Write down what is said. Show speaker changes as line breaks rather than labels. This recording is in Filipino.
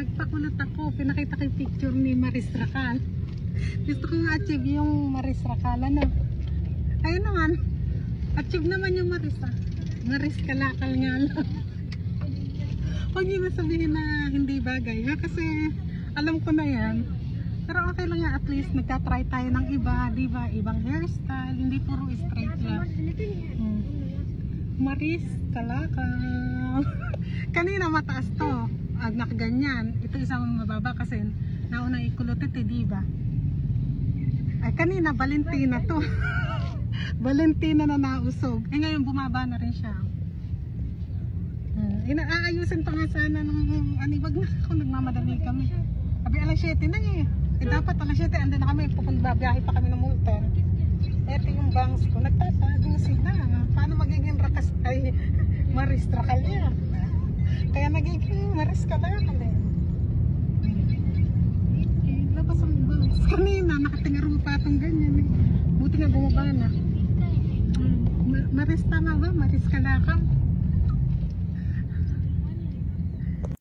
Nagpakulot ako, pinakita ko yung picture ni Maris Racal. Gusto kong achieve yung Maris Racal, ano? Ayun naman, achieve naman yung Maris, ah. Maris Kalakal nga lang. Huwag niyo na sabihin na hindi bagay, ha? Kasi alam ko na yan. Pero okay lang yan, at least nagtatry tayo ng iba, di ba? Ibang hairstyle, hindi puro straight lang. Maris Kalakal. Kanina mataas to, nakaganyan. Ito isang mababa kasi nauna ikulot ito, di ba? Ay kanina Valentina to. Valentina na nausog. Eh ngayon bumaba na rin siya. Inaayusin pa nga sana nung anibag na ako, nagmamadali kami. Sabi alas 7 na eh. Eh dapat alas 7 andun na kami, babiyahe pa kami ng Multan. Ito yung bangs ko, nagtatago sila. Paano magiging rakas ay Maris Racal yan? Kaya nagiging Maris Kalakal eh. Labas ang bangs. Kanina nakatingaro pa itong ganyan eh. Buti nga bumaba na. Maris tama ba? Maris Kalakal.